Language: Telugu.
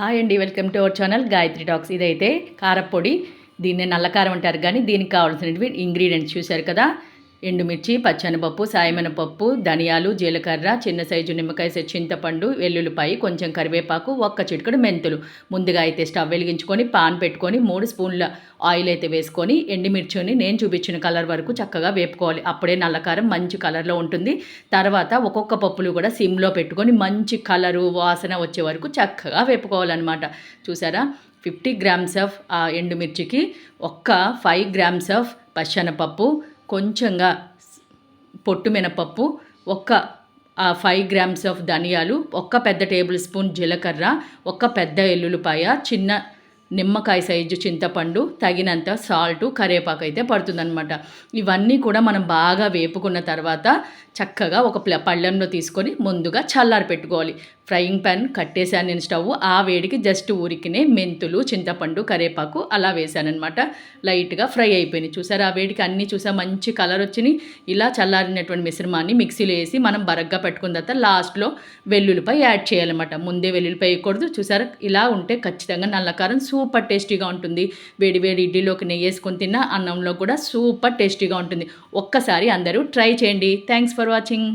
హాయ్ అండి, welcome to our channel Gayatri talks. ఇదైతే కారపొడి, దీన్ని నల్లకారం అంటారు. కానీ దీనికి కావాల్సినవి ఇంగ్రీడియంట్స్ చూశారు కదా. ఎండుమిర్చి, పచ్చెనపప్పు, సాయమినపప్పు, ధనియాలు, జీలకర్ర, చిన్న సైజు నిమ్మకాయ సైజు చింతపండు, వెల్లుల్లిపాయ, కొంచెం కరివేపాకు, ఒక్క చిటికెడు మెంతులు. ముందుగా అయితే స్టవ్ వెలిగించుకొని పాన్ పెట్టుకొని 3 స్పూన్ల ఆయిల్ అయితే వేసుకొని ఎండుమిర్చిని నేను చూపించిన కలర్ వరకు చక్కగా వేపుకోవాలి. అప్పుడే నల్లకారం మంచి కలర్లో ఉంటుంది. తర్వాత ఒక్కొక్క పప్పులు కూడా సిమ్లో పెట్టుకొని మంచి కలరు వాసన వచ్చే వరకు చక్కగా వేపుకోవాలన్నమాట. చూసారా, 50 గ్రామ్స్ ఆఫ్ ఎండుమిర్చికి 5 గ్రామ్స్ ఆఫ్ పచ్చెనపప్పు, కొంచెంగా పొట్టు మినపప్పు, 5 గ్రామ్స్ ఆఫ్ ధనియాలు, పెద్ద టేబుల్ స్పూన్ జీలకర్ర, పెద్ద ఎల్లుల్లిపాయ, చిన్న నిమ్మకాయ సైజు చింతపండు, తగినంత సాల్టు, కరివేపాకు అయితే పడుతుందన్నమాట. ఇవన్నీ కూడా మనం బాగా వేపుకున్న తర్వాత చక్కగా ఒక పళ్ళెంలో తీసుకొని ముందుగా చల్లారి పెట్టుకోవాలి. ఫ్రైయింగ్ ప్యాన్ కట్టేశాను నేను స్టవ్. ఆ వేడికి జస్ట్ ఊరికినే మెంతులు, చింతపండు, కరివేపాకు అలా వేసానమాట. లైట్గా ఫ్రై అయిపోయినాయి. చూసారా, ఆ వేడికి అన్నీ మంచి కలర్ వచ్చినాయి. ఇలా చల్లారినటువంటి మిశ్రమాన్ని మిక్సీలో వేసి మనం బరగ్గా పెట్టుకున్న తర్వాత లాస్ట్లో వెల్లుల్లిపాయ యాడ్ చేయాలన్నమాట. ముందే వెల్లుల్లిపాయ వేయకూడదు. చూసారా, ఇలా ఉంటే ఖచ్చితంగా నల్లకారం సూపర్ టేస్టీగా ఉంటుంది. వేడి వేడి ఇడ్లీలోకి నెయ్యి వేసుకొని తిన్నా, అన్నంలో కూడా సూపర్ టేస్టీగా ఉంటుంది. ఒక్కసారి అందరూ ట్రై చేయండి. Thanks for watching.